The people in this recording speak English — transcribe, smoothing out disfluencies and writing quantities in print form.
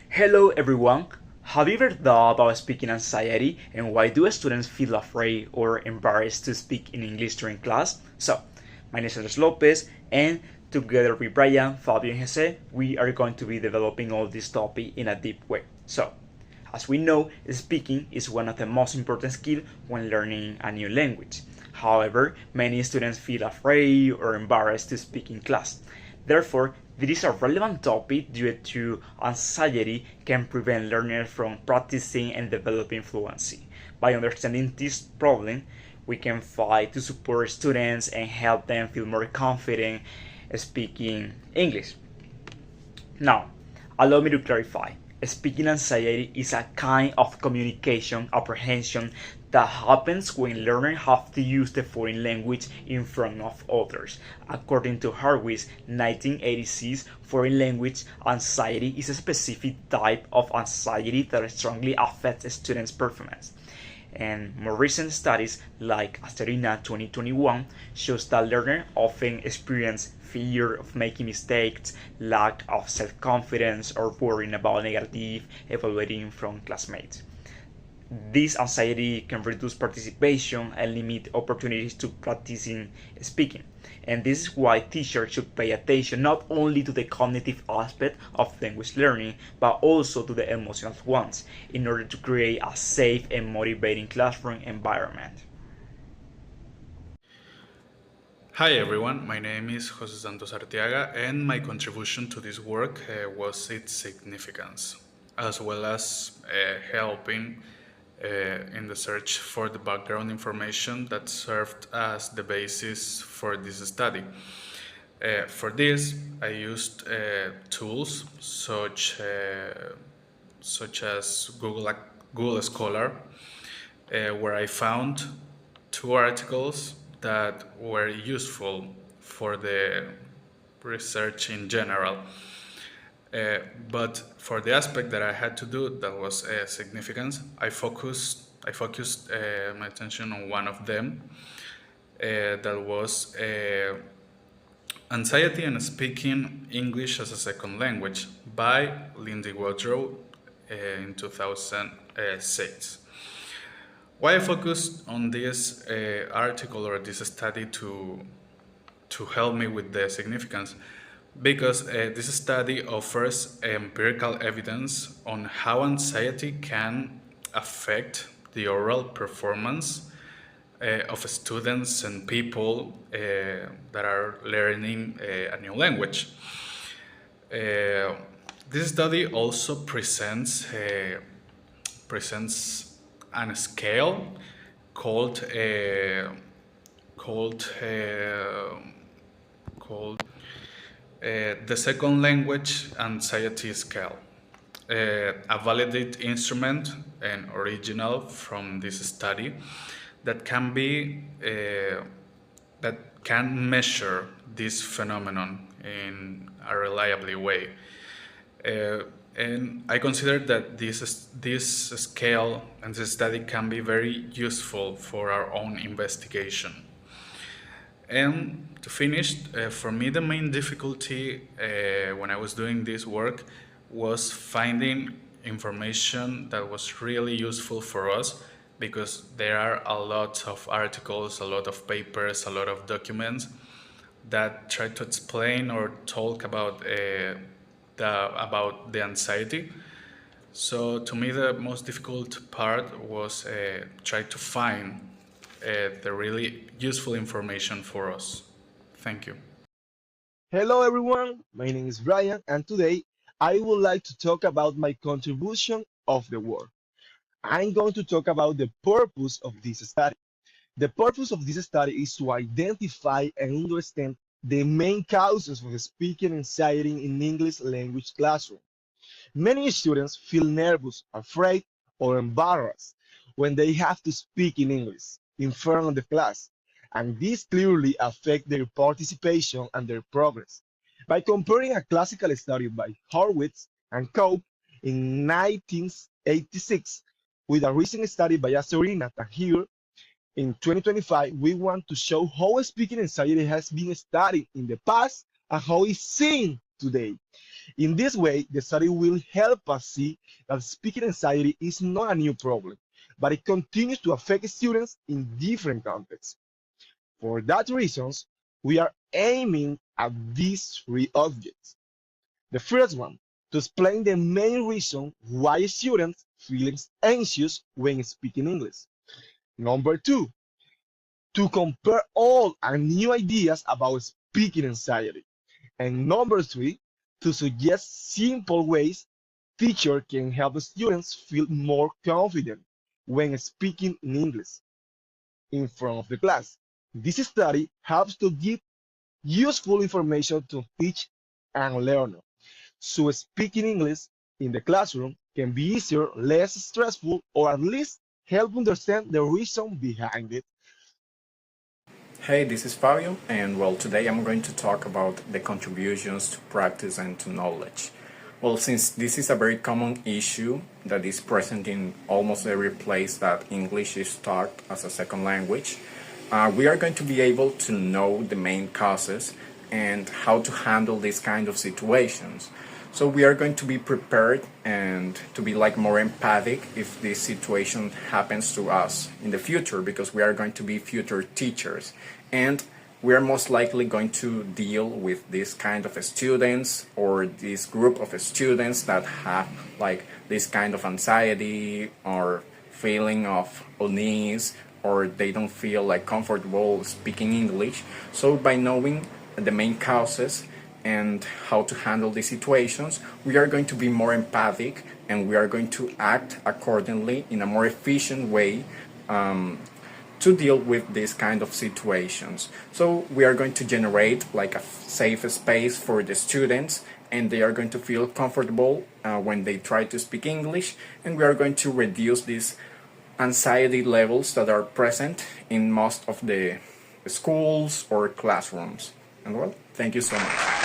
Hello everyone. Have you ever thought about speaking anxiety and why do students feel afraid or embarrassed to speak in English during class? My name is Andres Lopez and together with Brian, Fabio and Jose, we are going to be developing all this topic in a deep way. As we know, speaking is one of the most important skills when learning a new language. However, many students feel afraid or embarrassed to speak in class. Therefore, this is a relevant topic due to anxiety can prevent learners from practicing and developing fluency. By understanding this problem, we can fight to support students and help them feel more confident speaking English. Now, allow me to clarify. Speaking anxiety is a kind of communication apprehension that happens when learners have to use the foreign language in front of others. According to Harwitz 1986, foreign language anxiety is a specific type of anxiety that strongly affects students' performance. And more recent studies like Asterina 2021 shows that learners often experience fear of making mistakes, lack of self-confidence, or worrying about negative evaluating from classmates. This anxiety can reduce participation and limit opportunities to practicing speaking. And this is why teachers should pay attention not only to the cognitive aspect of language learning, but also to the emotional ones, in order to create a safe and motivating classroom environment. Hi everyone, my name is Jose Santos Arteaga, and my contribution to this work was its significance, as well as helping in the search for the background information that served as the basis for this study. For this, I used tools such as Google Scholar, where I found two articles that were useful for the research in general. But for the aspect that I had to do that was significance, I focused my attention on one of them. That was Anxiety and Speaking English as a Second Language by Lindy Woodrow in 2006. Why I focused on this article or this study to help me with the significance? Because this study offers empirical evidence on how anxiety can affect the oral performance of students and people that are learning a new language. Uh, this study also presents a scale called called called the second language anxiety scale, a validated instrument and original from this study that can be that can measure this phenomenon in a reliably way. Uh, and I consider that this scale and this study can be very useful for our own investigation. And to finish, for me, the main difficulty when I was doing this work was finding information that was really useful for us, because there are a lot of articles, a lot of papers, a lot of documents that try to explain or talk about the anxiety. So to me, the most difficult part was try to find the really useful information for us. Thank you. Hello everyone, my name is Brian and today I would like to talk about my contribution of the work. I'm going to talk about the purpose of this study. The purpose of this study is to identify and understand the main causes of speaking anxiety in English language classroom. Many students feel nervous, afraid, or embarrassed when they have to speak in English in front of the class, and this clearly affects their participation and their progress. By comparing a classical study by Horwitz and Cope in 1986 with a recent study by Aserina and here in 2025, we want to show how speaking anxiety has been studied in the past and how it's seen today. In this way, the study will help us see that speaking anxiety is not a new problem, but it continues to affect students in different contexts. For that reasons, we are aiming at these three objects. The first one, to explain the main reason why students feel anxious when speaking English. Number two, to compare old and new ideas about speaking anxiety. And number three, to suggest simple ways teacher can help students feel more confident when speaking in English in front of the class. This study helps to give useful information to teach and learner. So speaking English in the classroom can be easier, less stressful, or at least help understand the reason behind it. Hey, this is Fabio, and well, today I'm going to talk about the contributions to practice and to knowledge. Well, since this is a very common issue that is present in almost every place that English is taught as a second language, we are going to be able to know the main causes and how to handle these kind of situations. So we are going to be prepared and to be like more empathic if this situation happens to us in the future, because we are going to be future teachers and we are most likely going to deal with this kind of students or this group of students that have like this kind of anxiety or feeling of unease, or they don't feel like comfortable speaking English. So by knowing the main causes and how to handle these situations, we are going to be more empathic and we are going to act accordingly in a more efficient way to deal with these kind of situations. So we are going to generate like a safe space for the students, and they are going to feel comfortable when they try to speak English, and we are going to reduce these anxiety levels that are present in most of the schools or classrooms. And well, thank you so much.